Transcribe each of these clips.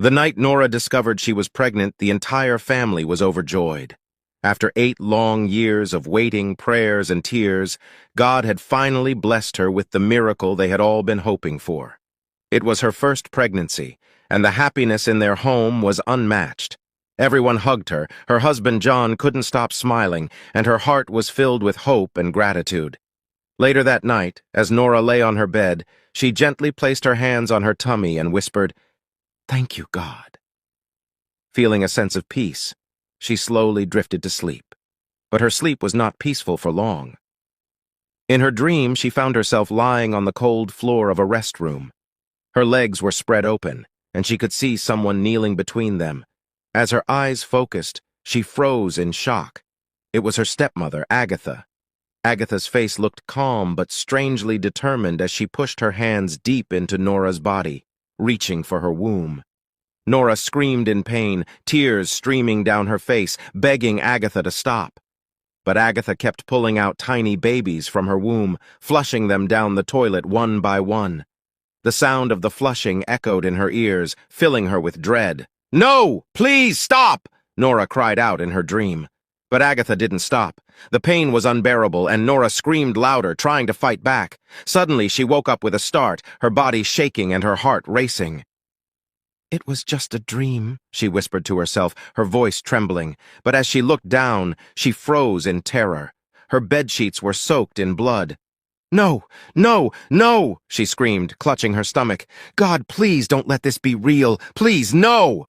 The night Nora discovered she was pregnant, the entire family was overjoyed. After 8 long years of waiting, prayers, and tears, God had finally blessed her with the miracle they had all been hoping for. It was her first pregnancy, and the happiness in their home was unmatched. Everyone hugged her, her husband John couldn't stop smiling, and her heart was filled with hope and gratitude. Later that night, as Nora lay on her bed, she gently placed her hands on her tummy and whispered, "Thank you, God." Feeling a sense of peace, she slowly drifted to sleep. But her sleep was not peaceful for long. In her dream, she found herself lying on the cold floor of a restroom. Her legs were spread open, and she could see someone kneeling between them. As her eyes focused, she froze in shock. It was her stepmother, Agatha. Agatha's face looked calm but strangely determined as she pushed her hands deep into Nora's body, reaching for her womb. Nora screamed in pain, tears streaming down her face, begging Agatha to stop. But Agatha kept pulling out tiny babies from her womb, flushing them down the toilet one by one. The sound of the flushing echoed in her ears, filling her with dread. "No! Please stop!" Nora cried out in her dream. But Agatha didn't stop. The pain was unbearable, and Nora screamed louder, trying to fight back. Suddenly, she woke up with a start, her body shaking and her heart racing. "It was just a dream," she whispered to herself, her voice trembling. But as she looked down, she froze in terror. Her bedsheets were soaked in blood. "No, no, no!" she screamed, clutching her stomach. "God, please don't let this be real. Please, no!"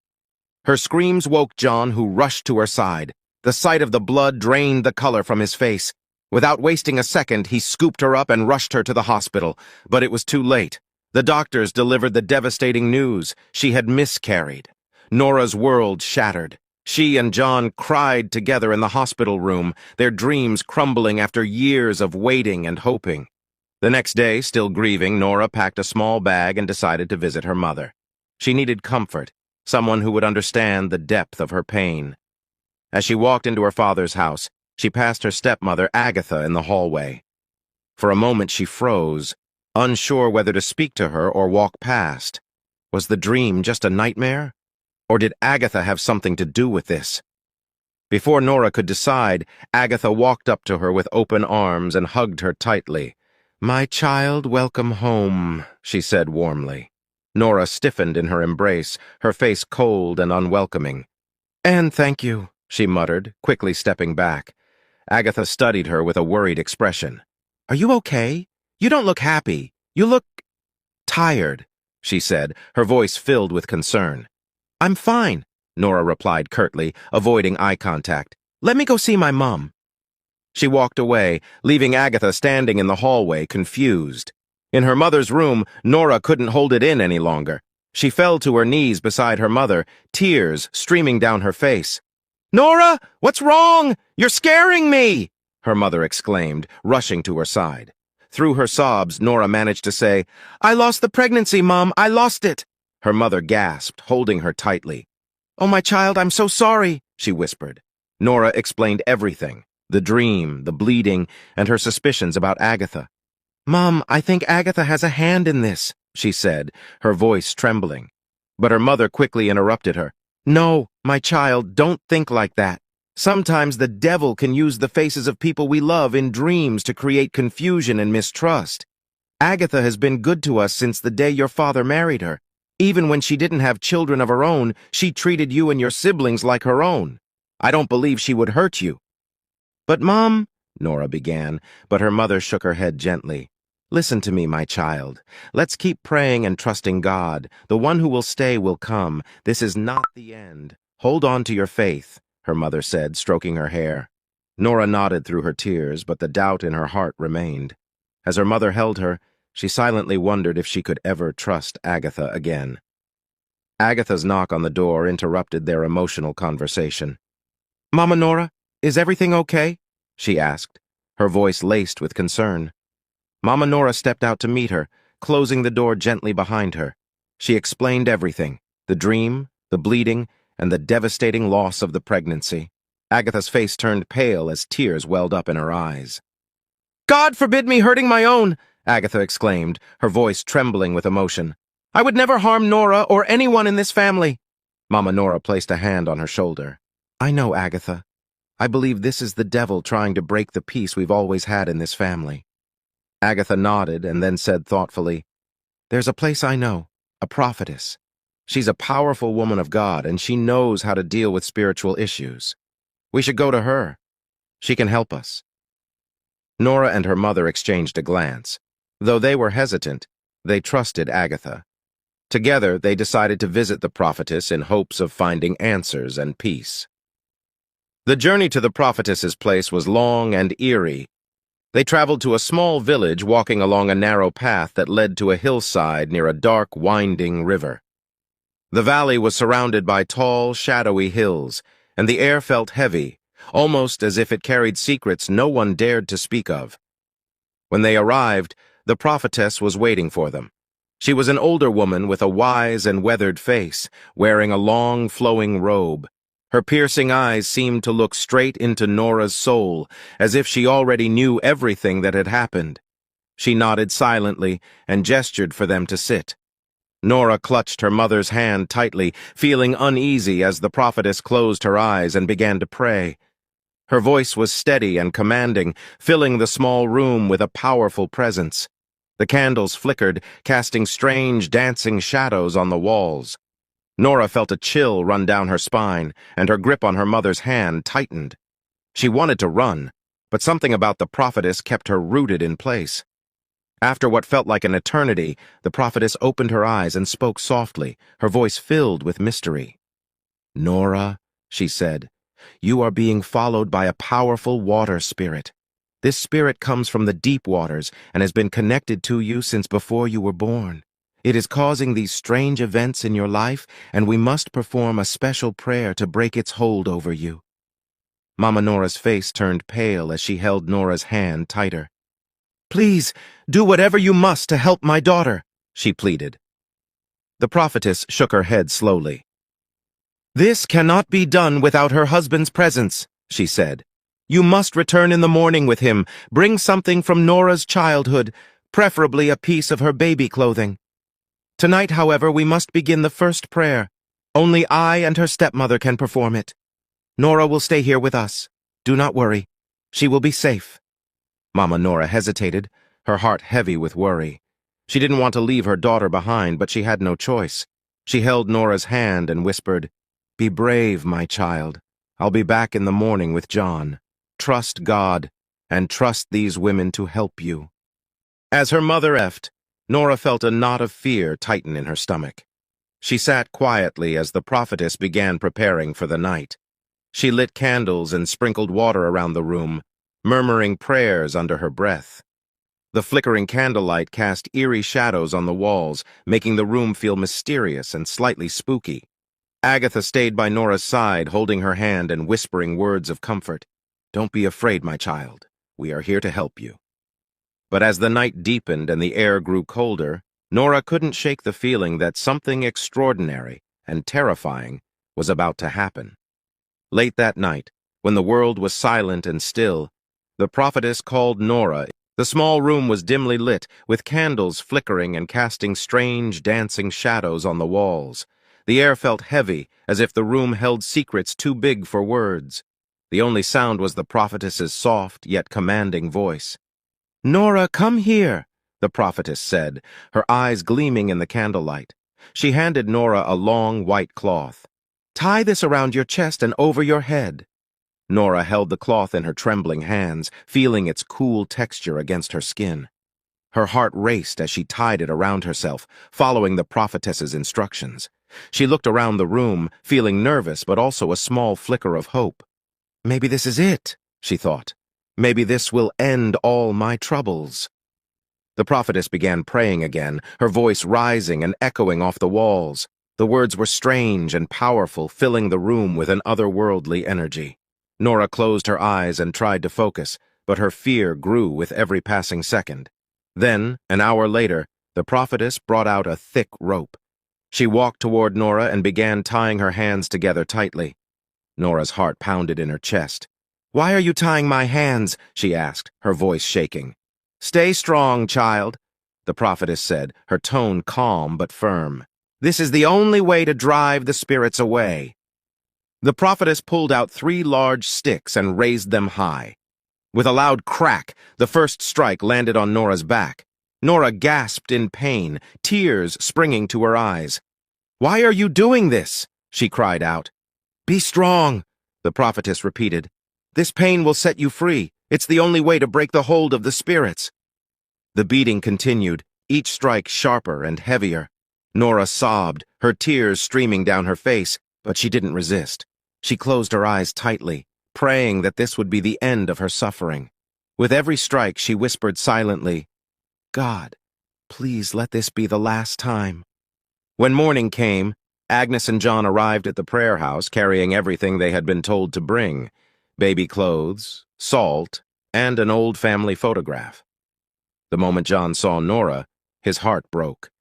Her screams woke John, who rushed to her side. The sight of the blood drained the color from his face. Without wasting a second, he scooped her up and rushed her to the hospital. But it was too late. The doctors delivered the devastating news. She had miscarried. Nora's world shattered. She and John cried together in the hospital room, their dreams crumbling after years of waiting and hoping. The next day, still grieving, Nora packed a small bag and decided to visit her mother. She needed comfort, someone who would understand the depth of her pain. As she walked into her father's house, she passed her stepmother, Agatha, in the hallway. For a moment she froze, unsure whether to speak to her or walk past. Was the dream just a nightmare? Or did Agatha have something to do with this? Before Nora could decide, Agatha walked up to her with open arms and hugged her tightly. "My child, welcome home," she said warmly. Nora stiffened in her embrace, her face cold and unwelcoming. "And thank you," she muttered, quickly stepping back. Agatha studied her with a worried expression. "Are you okay? You don't look happy. You look tired," she said, her voice filled with concern. "I'm fine," Nora replied curtly, avoiding eye contact. "Let me go see my mom." She walked away, leaving Agatha standing in the hallway, confused. In her mother's room, Nora couldn't hold it in any longer. She fell to her knees beside her mother, tears streaming down her face. "Nora, what's wrong? You're scaring me!" her mother exclaimed, rushing to her side. Through her sobs, Nora managed to say, "I lost the pregnancy, Mom. I lost it." Her mother gasped, holding her tightly. "Oh, my child, I'm so sorry," she whispered. Nora explained everything, the dream, the bleeding, and her suspicions about Agatha. "Mom, I think Agatha has a hand in this," she said, her voice trembling. But her mother quickly interrupted her. "No, my child, don't think like that. Sometimes the devil can use the faces of people we love in dreams to create confusion and mistrust. Agatha has been good to us since the day your father married her. Even when she didn't have children of her own, she treated you and your siblings like her own. I don't believe she would hurt you." "But, Mom," Nora began, but her mother shook her head gently. "Listen to me, my child. Let's keep praying and trusting God. The one who will stay will come. This is not the end. Hold on to your faith," her mother said, stroking her hair. Nora nodded through her tears, but the doubt in her heart remained. As her mother held her, she silently wondered if she could ever trust Agatha again. Agatha's knock on the door interrupted their emotional conversation. "Mama Nora, is everything okay?" she asked, her voice laced with concern. Mama Nora stepped out to meet her, closing the door gently behind her. She explained everything, the dream, the bleeding, and the devastating loss of the pregnancy. Agatha's face turned pale as tears welled up in her eyes. "God forbid me hurting my own!" Agatha exclaimed, her voice trembling with emotion. "I would never harm Nora or anyone in this family. Mama Nora placed a hand on her shoulder. I know, Agatha. I believe this is the devil trying to break the peace we've always had in this family. Agatha nodded and then said thoughtfully, There's a place I know, a prophetess. She's a powerful woman of God, and she knows how to deal with spiritual issues. We should go to her. She can help us. Nora and her mother exchanged a glance. Though they were hesitant, they trusted Agatha. Together, they decided to visit the prophetess in hopes of finding answers and peace. The journey to the prophetess's place was long and eerie. They traveled to a small village, walking along a narrow path that led to a hillside near a dark, winding river. The valley was surrounded by tall, shadowy hills, and the air felt heavy, almost as if it carried secrets no one dared to speak of. When they arrived, the prophetess was waiting for them. She was an older woman with a wise and weathered face, wearing a long, flowing robe. Her piercing eyes seemed to look straight into Nora's soul, as if she already knew everything that had happened. She nodded silently and gestured for them to sit. Nora clutched her mother's hand tightly, feeling uneasy as the prophetess closed her eyes and began to pray. Her voice was steady and commanding, filling the small room with a powerful presence. The candles flickered, casting strange, dancing shadows on the walls. Nora felt a chill run down her spine, and her grip on her mother's hand tightened. She wanted to run, but something about the prophetess kept her rooted in place. After what felt like an eternity, the prophetess opened her eyes and spoke softly, her voice filled with mystery. Nora, she said, you are being followed by a powerful water spirit. This spirit comes from the deep waters and has been connected to you since before you were born. It is causing these strange events in your life, and we must perform a special prayer to break its hold over you. Mama Nora's face turned pale as she held Nora's hand tighter. Please, do whatever you must to help my daughter, she pleaded. The prophetess shook her head slowly. This cannot be done without her husband's presence, she said. You must return in the morning with him. Bring something from Nora's childhood, preferably a piece of her baby clothing. Tonight, however, we must begin the first prayer. Only I and her stepmother can perform it. Nora will stay here with us. Do not worry. She will be safe. Mama Nora hesitated, her heart heavy with worry. She didn't want to leave her daughter behind, but she had no choice. She held Nora's hand and whispered, Be brave, my child. I'll be back in the morning with John. Trust God, and trust these women to help you. As her mother effed, Nora felt a knot of fear tighten in her stomach. She sat quietly as the prophetess began preparing for the night. She lit candles and sprinkled water around the room, murmuring prayers under her breath. The flickering candlelight cast eerie shadows on the walls, making the room feel mysterious and slightly spooky. Agatha stayed by Nora's side, holding her hand and whispering words of comfort. Don't be afraid, my child. We are here to help you. But as the night deepened and the air grew colder, Nora couldn't shake the feeling that something extraordinary and terrifying was about to happen. Late that night, when the world was silent and still, the prophetess called Nora. The small room was dimly lit, with candles flickering and casting strange, dancing shadows on the walls. The air felt heavy, as if the room held secrets too big for words. The only sound was the prophetess's soft, yet commanding voice. Nora, come here, the prophetess said, her eyes gleaming in the candlelight. She handed Nora a long, white cloth. Tie this around your chest and over your head. Nora held the cloth in her trembling hands, feeling its cool texture against her skin. Her heart raced as she tied it around herself, following the prophetess's instructions. She looked around the room, feeling nervous but also a small flicker of hope. Maybe this is it, she thought. Maybe this will end all my troubles. The prophetess began praying again, her voice rising and echoing off the walls. The words were strange and powerful, filling the room with an otherworldly energy. Nora closed her eyes and tried to focus, but her fear grew with every passing second. Then, an hour later, the prophetess brought out a thick rope. She walked toward Nora and began tying her hands together tightly. Nora's heart pounded in her chest. Why are you tying my hands? She asked, her voice shaking. Stay strong, child, the prophetess said, her tone calm but firm. This is the only way to drive the spirits away." The prophetess pulled out 3 large sticks and raised them high. With a loud crack, the first strike landed on Nora's back. Nora gasped in pain, tears springing to her eyes. "Why are you doing this?" she cried out. "Be strong," the prophetess repeated. "This pain will set you free. It's the only way to break the hold of the spirits." The beating continued, each strike sharper and heavier. Nora sobbed, her tears streaming down her face, but she didn't resist. She closed her eyes tightly, praying that this would be the end of her suffering. With every strike, she whispered silently, "God, please let this be the last time." When morning came, Agnes and John arrived at the prayer house carrying everything they had been told to bring: baby clothes, salt, and an old family photograph. The moment John saw Nora, his heart broke.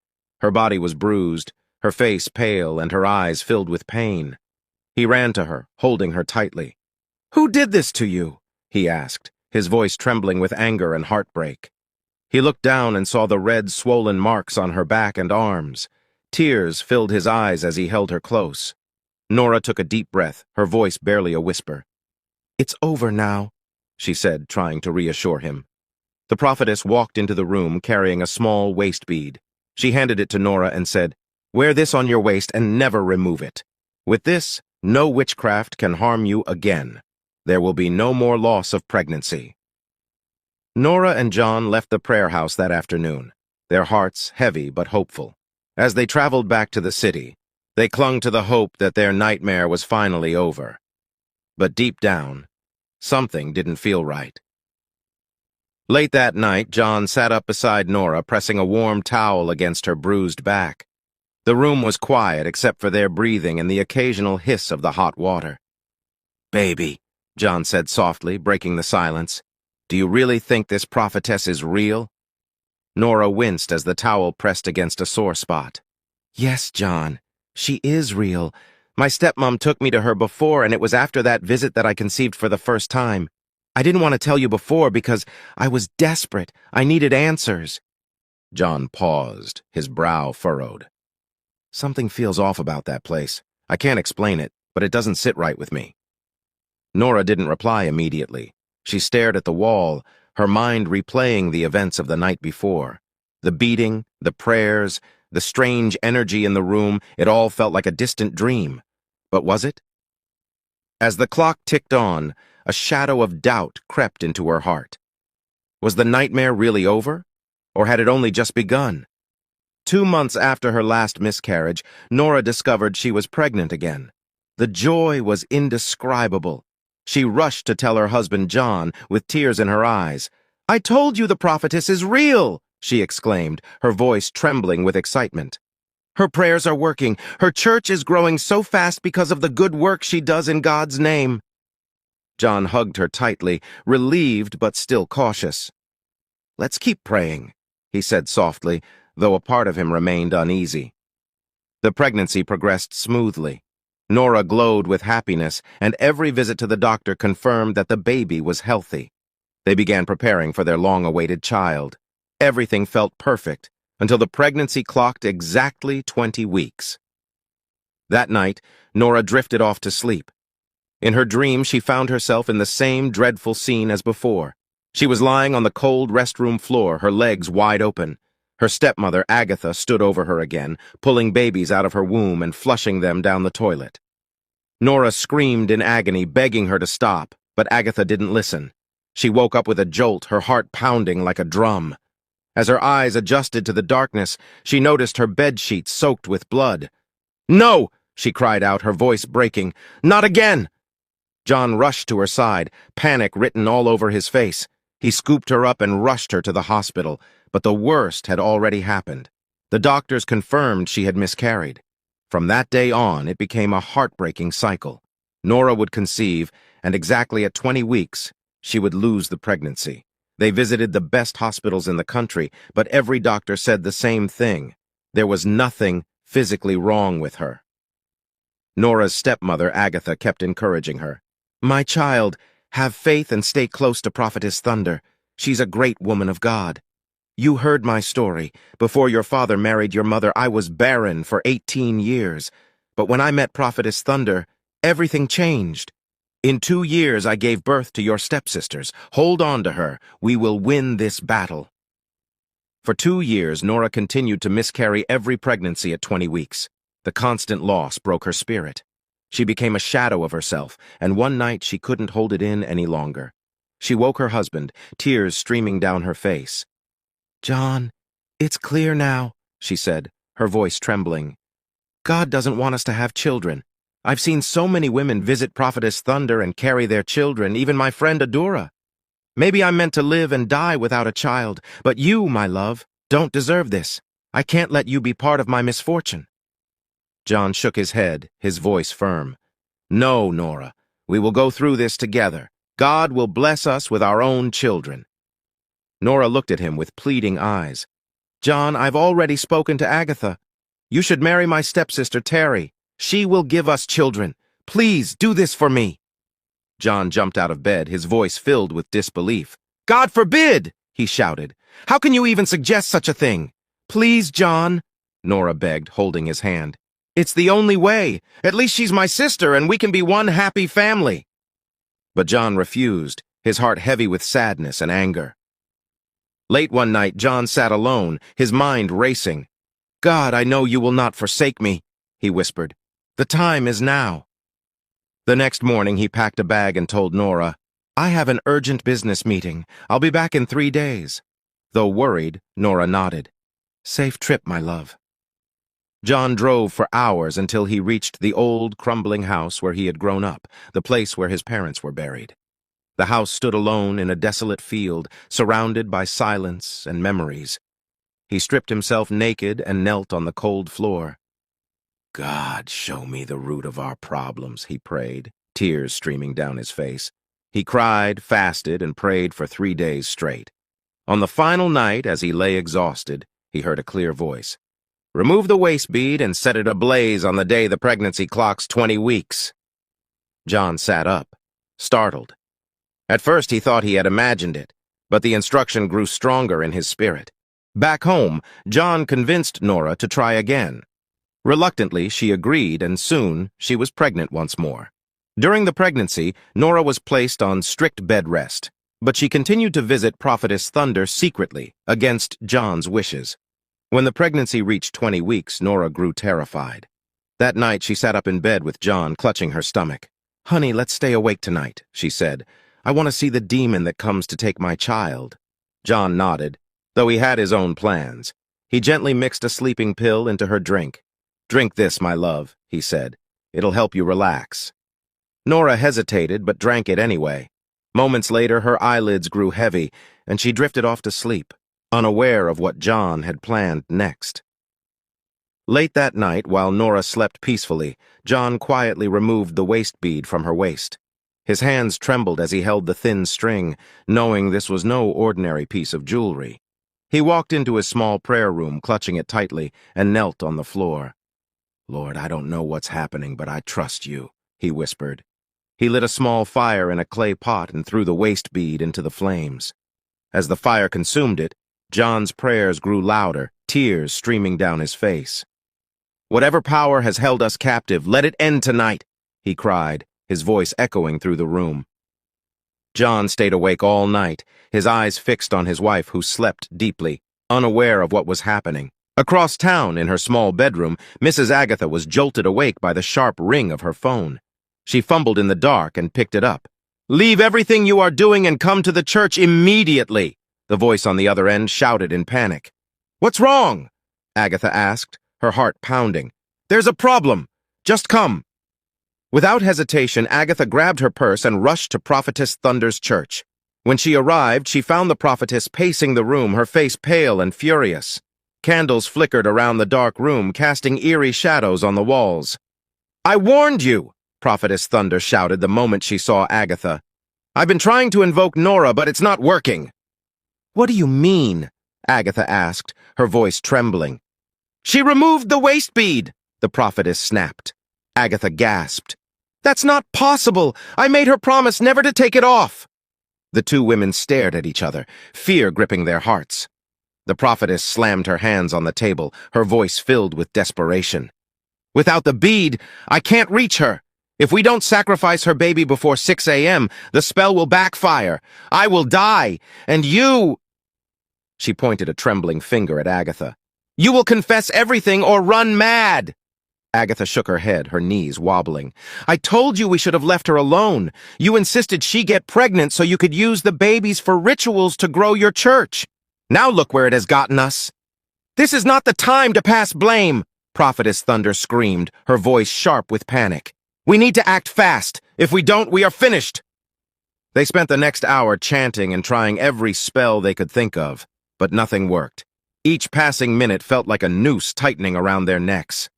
Her body was bruised, her face pale, and her eyes filled with pain. He ran to her, holding her tightly. "Who did this to you?" he asked, his voice trembling with anger and heartbreak. He looked down and saw the red, swollen marks on her back and arms. Tears filled his eyes as he held her close. Nora took a deep breath, her voice barely a whisper. "It's over now," she said, trying to reassure him. The prophetess walked into the room carrying a small waist bead. She handed it to Nora and said, "Wear this on your waist and never remove it. With this, no witchcraft can harm you again. There will be no more loss of pregnancy." Nora and John left the prayer house that afternoon, their hearts heavy but hopeful. As they traveled back to the city, they clung to the hope that their nightmare was finally over. But deep down, something didn't feel right. Late that night, John sat up beside Nora, pressing a warm towel against her bruised back. The room was quiet except for their breathing and the occasional hiss of the hot water. "Baby," John said softly, breaking the silence, "do you really think this prophetess is real?" Nora winced as the towel pressed against a sore spot. "Yes, John, she is real. My stepmom took me to her before, and it was after that visit that I conceived for the first time. I didn't want to tell you before because I was desperate. I needed answers." John paused, his brow furrowed. "Something feels off about that place. I can't explain it, but it doesn't sit right with me." Nora didn't reply immediately. She stared at the wall, her mind replaying the events of the night before. The beating, the prayers, the strange energy in the room, it all felt like a distant dream. But was it? As the clock ticked on, a shadow of doubt crept into her heart. Was the nightmare really over? Or had it only just begun? 2 months after her last miscarriage, Nora discovered she was pregnant again. The joy was indescribable. She rushed to tell her husband John, with tears in her eyes. "I told you the prophetess is real!" she exclaimed, her voice trembling with excitement. "Her prayers are working. Her church is growing so fast because of the good work she does in God's name." John hugged her tightly, relieved but still cautious. "Let's keep praying," he said softly, though a part of him remained uneasy. The pregnancy progressed smoothly. Nora glowed with happiness, and every visit to the doctor confirmed that the baby was healthy. They began preparing for their long-awaited child. Everything felt perfect, until the pregnancy clocked exactly 20 weeks. That night, Nora drifted off to sleep. In her dream, she found herself in the same dreadful scene as before. She was lying on the cold restroom floor, her legs wide open. Her stepmother, Agatha, stood over her again, pulling babies out of her womb and flushing them down the toilet. Nora screamed in agony, begging her to stop, but Agatha didn't listen. She woke up with a jolt, her heart pounding like a drum. As her eyes adjusted to the darkness, she noticed her bedsheet soaked with blood. "No!" she cried out, her voice breaking. "Not again!" John rushed to her side, panic written all over his face. He scooped her up and rushed her to the hospital, but the worst had already happened. The doctors confirmed she had miscarried. From that day on, it became a heartbreaking cycle. Nora would conceive, and exactly at 20 weeks, she would lose the pregnancy. They visited the best hospitals in the country, but every doctor said the same thing. There was nothing physically wrong with her. Nora's stepmother, Agatha, kept encouraging her. "My child, have faith and stay close to Prophetess Thunder. She's a great woman of God." You heard my story. Before your father married your mother, I was barren for 18 years. But when I met Prophetess Thunder, everything changed. In 2 years, I gave birth to your stepsisters. Hold on to her. We will win this battle. For 2 years, Nora continued to miscarry every pregnancy at 20 weeks. The constant loss broke her spirit. She became a shadow of herself, and one night she couldn't hold it in any longer. She woke her husband, tears streaming down her face. "John, it's clear now," she said, her voice trembling. "God doesn't want us to have children. I've seen so many women visit Prophetess Thunder and carry their children, even my friend Adora. Maybe I'm meant to live and die without a child, but you, my love, don't deserve this. I can't let you be part of my misfortune." John shook his head, his voice firm. "No, Nora, we will go through this together. God will bless us with our own children." Nora looked at him with pleading eyes. "John, I've already spoken to Agatha. You should marry my stepsister, Terry. She will give us children. Please, do this for me." John jumped out of bed, his voice filled with disbelief. "God forbid!" he shouted. "How can you even suggest such a thing?" "Please, John," Nora begged, holding his hand. "It's the only way. At least she's my sister, and we can be one happy family." But John refused, his heart heavy with sadness and anger. Late one night, John sat alone, his mind racing. "God, I know you will not forsake me," he whispered. "The time is now." The next morning, he packed a bag and told Nora, "I have an urgent business meeting. I'll be back in 3 days." Though worried, Nora nodded. "Safe trip, my love." John drove for hours until he reached the old, crumbling house where he had grown up, the place where his parents were buried. The house stood alone in a desolate field, surrounded by silence and memories. He stripped himself naked and knelt on the cold floor. "God, show me the root of our problems," he prayed, tears streaming down his face. He cried, fasted, and prayed for 3 days straight. On the final night, as he lay exhausted, he heard a clear voice. "Remove the waist bead and set it ablaze on the day the pregnancy clocks 20 weeks. John sat up, startled. At first he thought he had imagined it, but the instruction grew stronger in his spirit. Back home, John convinced Nora to try again. Reluctantly, she agreed, and soon she was pregnant once more. During the pregnancy, Nora was placed on strict bed rest, but she continued to visit Prophetess Thunder secretly, against John's wishes. When the pregnancy reached 20 weeks, Nora grew terrified. That night, she sat up in bed with John, clutching her stomach. "Honey, let's stay awake tonight," she said. "I want to see the demon that comes to take my child." John nodded, though he had his own plans. He gently mixed a sleeping pill into her drink. "Drink this, my love," he said. "It'll help you relax." Nora hesitated, but drank it anyway. Moments later, her eyelids grew heavy, and she drifted off to sleep, unaware of what John had planned next. Late that night, while Nora slept peacefully, John quietly removed the waist bead from her waist. His hands trembled as he held the thin string, knowing this was no ordinary piece of jewelry. He walked into his small prayer room, clutching it tightly, and knelt on the floor. "Lord, I don't know what's happening, but I trust you," he whispered. He lit a small fire in a clay pot and threw the waist bead into the flames. As the fire consumed it, John's prayers grew louder, tears streaming down his face. "Whatever power has held us captive, let it end tonight," he cried, his voice echoing through the room. John stayed awake all night, his eyes fixed on his wife, who slept deeply, unaware of what was happening. Across town, in her small bedroom, Mrs. Agatha was jolted awake by the sharp ring of her phone. She fumbled in the dark and picked it up. "Leave everything you are doing and come to the church immediately," the voice on the other end shouted in panic. "What's wrong?" Agatha asked, her heart pounding. "There's a problem. Just come." Without hesitation, Agatha grabbed her purse and rushed to Prophetess Thunder's church. When she arrived, she found the prophetess pacing the room, her face pale and furious. Candles flickered around the dark room, casting eerie shadows on the walls. "I warned you!" Prophetess Thunder shouted the moment she saw Agatha. "I've been trying to invoke Nora, but it's not working." "What do you mean?" Agatha asked, her voice trembling. "She removed the waist bead," the prophetess snapped. Agatha gasped. "That's not possible! I made her promise never to take it off!" The two women stared at each other, fear gripping their hearts. The prophetess slammed her hands on the table, her voice filled with desperation. "Without the bead, I can't reach her. If we don't sacrifice her baby before 6 a.m., the spell will backfire. I will die, and you—" She pointed a trembling finger at Agatha. "You will confess everything or run mad!" Agatha shook her head, her knees wobbling. "I told you we should have left her alone. You insisted she get pregnant so you could use the babies for rituals to grow your church. Now look where it has gotten us." "This is not the time to pass blame," Prophetess Thunder screamed, her voice sharp with panic. "We need to act fast. If we don't, we are finished." They spent the next hour chanting and trying every spell they could think of, but nothing worked. Each passing minute felt like a noose tightening around their necks.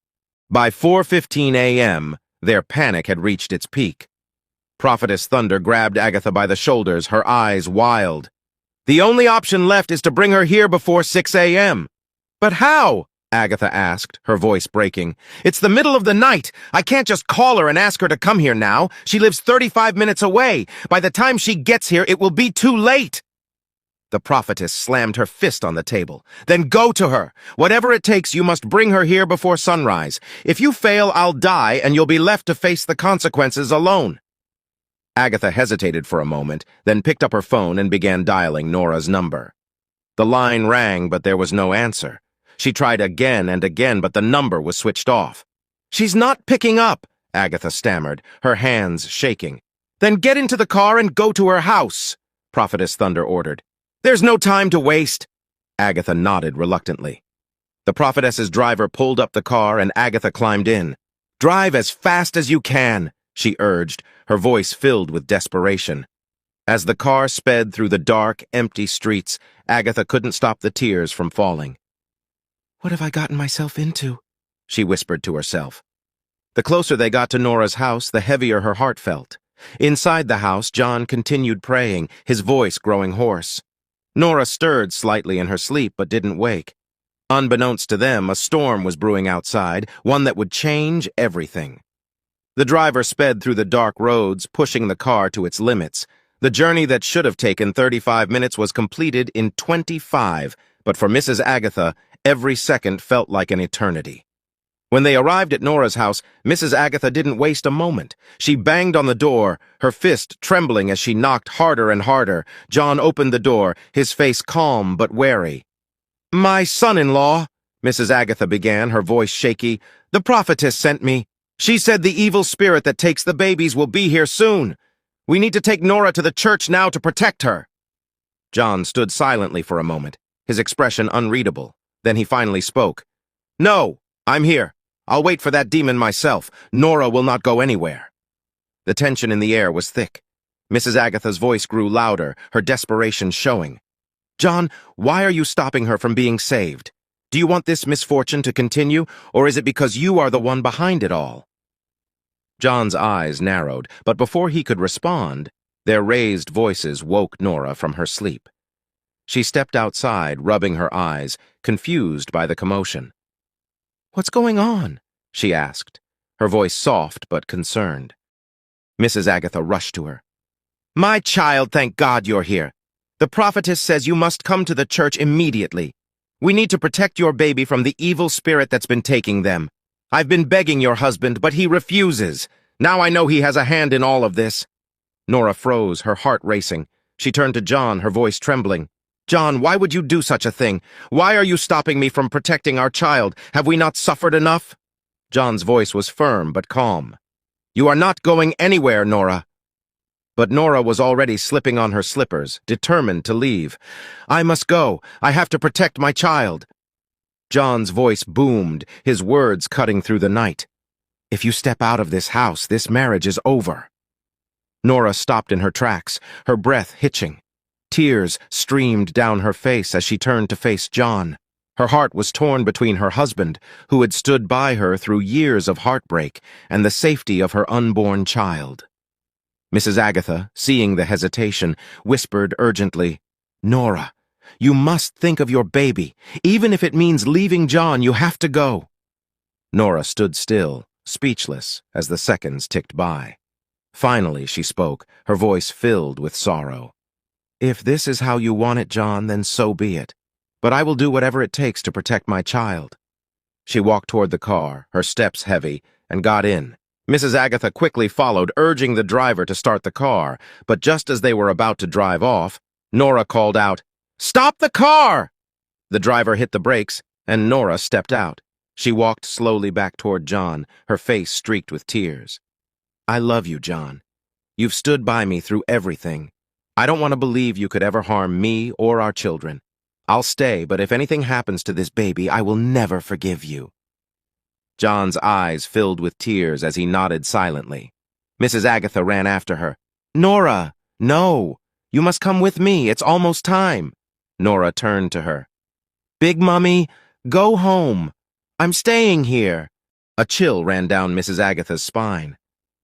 By 4:15 a.m., their panic had reached its peak. Prophetess Thunder grabbed Agatha by the shoulders, her eyes wild. "The only option left is to bring her here before 6 a.m. "But how?" Agatha asked, her voice breaking. "It's the middle of the night. I can't just call her and ask her to come here now. She lives 35 minutes away. By the time she gets here, it will be too late." The prophetess slammed her fist on the table. "Then go to her. Whatever it takes, you must bring her here before sunrise. If you fail, I'll die, and you'll be left to face the consequences alone." Agatha hesitated for a moment, then picked up her phone and began dialing Nora's number. The line rang, but there was no answer. She tried again and again, but the number was switched off. "She's not picking up," Agatha stammered, her hands shaking. "Then get into the car and go to her house," Prophetess Thunder ordered. "There's no time to waste." Agatha nodded reluctantly. The prophetess's driver pulled up the car and Agatha climbed in. "Drive as fast as you can," she urged, her voice filled with desperation. As the car sped through the dark, empty streets, Agatha couldn't stop the tears from falling. "What have I gotten myself into?" she whispered to herself. The closer they got to Nora's house, the heavier her heart felt. Inside the house, John continued praying, his voice growing hoarse. Nora stirred slightly in her sleep but didn't wake. Unbeknownst to them, a storm was brewing outside, one that would change everything. The driver sped through the dark roads, pushing the car to its limits. The journey that should have taken 35 minutes was completed in 25, but for Mrs. Agatha, every second felt like an eternity. When they arrived at Nora's house, Mrs. Agatha didn't waste a moment. She banged on the door, her fist trembling as she knocked harder and harder. John opened the door, his face calm but wary. "My son-in-law," Mrs. Agatha began, her voice shaky, "the prophetess sent me. She said the evil spirit that takes the babies will be here soon. We need to take Nora to the church now to protect her." John stood silently for a moment, his expression unreadable. Then he finally spoke. "No, I'm here. I'll wait for that demon myself. Nora will not go anywhere." The tension in the air was thick. Mrs. Agatha's voice grew louder, her desperation showing. "John, why are you stopping her from being saved? Do you want this misfortune to continue, or is it because you are the one behind it all?" John's eyes narrowed, but before he could respond, their raised voices woke Nora from her sleep. She stepped outside, rubbing her eyes, confused by the commotion. "What's going on?" she asked, her voice soft but concerned. Mrs. Agatha rushed to her. "My child, thank God you're here. The prophetess says you must come to the church immediately. We need to protect your baby from the evil spirit that's been taking them. I've been begging your husband, but he refuses. Now I know he has a hand in all of this." Nora froze, her heart racing. She turned to John, her voice trembling. "John, why would you do such a thing? Why are you stopping me from protecting our child? Have we not suffered enough?" John's voice was firm but calm. "You are not going anywhere, Nora." But Nora was already slipping on her slippers, determined to leave. "I must go. I have to protect my child." John's voice boomed, his words cutting through the night. "If you step out of this house, this marriage is over." Nora stopped in her tracks, her breath hitching. Tears streamed down her face as she turned to face John. Her heart was torn between her husband, who had stood by her through years of heartbreak, and the safety of her unborn child. Mrs. Agatha, seeing the hesitation, whispered urgently, "Nora, you must think of your baby. Even if it means leaving John, you have to go." Nora stood still, speechless, as the seconds ticked by. Finally she spoke, her voice filled with sorrow. "If this is how you want it, John, then so be it. but I will do whatever it takes to protect my child." She walked toward the car, her steps heavy, and got in. Mrs. Agatha quickly followed, urging the driver to start the car, but just as they were about to drive off, Nora called out, "Stop the car!" The driver hit the brakes, and Nora stepped out. She walked slowly back toward John, her face streaked with tears. "I love you, John. You've stood by me through everything. I don't want to believe you could ever harm me or our children. I'll stay, but if anything happens to this baby, I will never forgive you." John's eyes filled with tears as he nodded silently. Mrs. Agatha ran after her. "Nora, no! You must come with me. It's almost time." Nora turned to her. "Big Mummy, go home. I'm staying here." A chill ran down Mrs. Agatha's spine.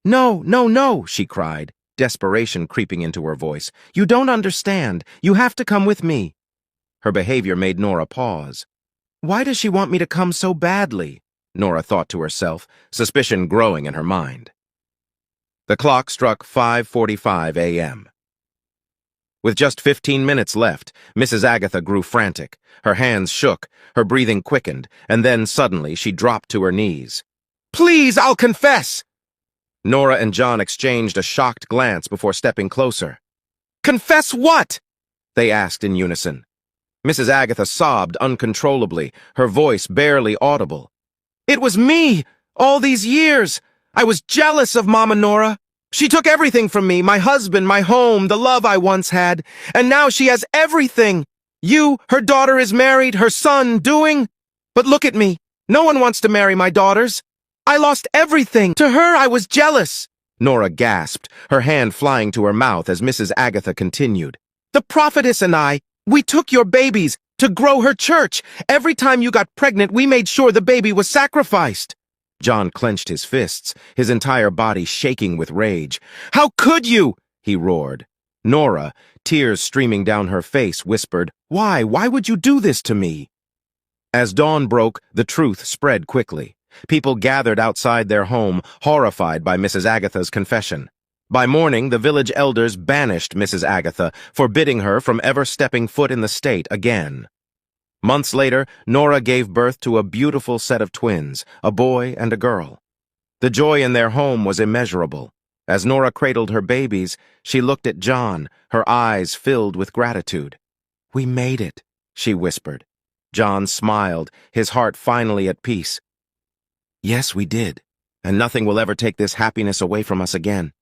"No, no, no," she cried, desperation creeping into her voice. "You don't understand. You have to come with me." Her behavior made Nora pause. "Why does she want me to come so badly?" Nora thought to herself, suspicion growing in her mind. The clock struck 5:45 a.m. With just 15 minutes left, Mrs. Agatha grew frantic. Her hands shook, her breathing quickened, and then suddenly she dropped to her knees. "Please, I'll confess!" Nora and John exchanged a shocked glance before stepping closer. "Confess what?" they asked in unison. Mrs. Agatha sobbed uncontrollably, her voice barely audible. "It was me, all these years. I was jealous of Mama Nora. She took everything from me, my husband, my home, the love I once had, and now she has everything. Her daughter is married, her son doing. But look at me. No one wants to marry my daughters. I lost everything. To her, I was jealous." Nora gasped, her hand flying to her mouth as Mrs. Agatha continued. "The prophetess and we took your babies to grow her church. Every time you got pregnant, we made sure the baby was sacrificed." John clenched his fists, his entire body shaking with rage. "How could you?" he roared. Nora, tears streaming down her face, whispered, Why would you do this to me?" As dawn broke, the truth spread quickly. People gathered outside their home, horrified by Mrs. Agatha's confession. By morning, the village elders banished Mrs. Agatha, forbidding her from ever stepping foot in the state again. Months later, Nora gave birth to a beautiful set of twins, a boy and a girl. The joy in their home was immeasurable. As Nora cradled her babies, she looked at John, her eyes filled with gratitude. "We made it," she whispered. John smiled, his heart finally at peace. "Yes, we did, and nothing will ever take this happiness away from us again."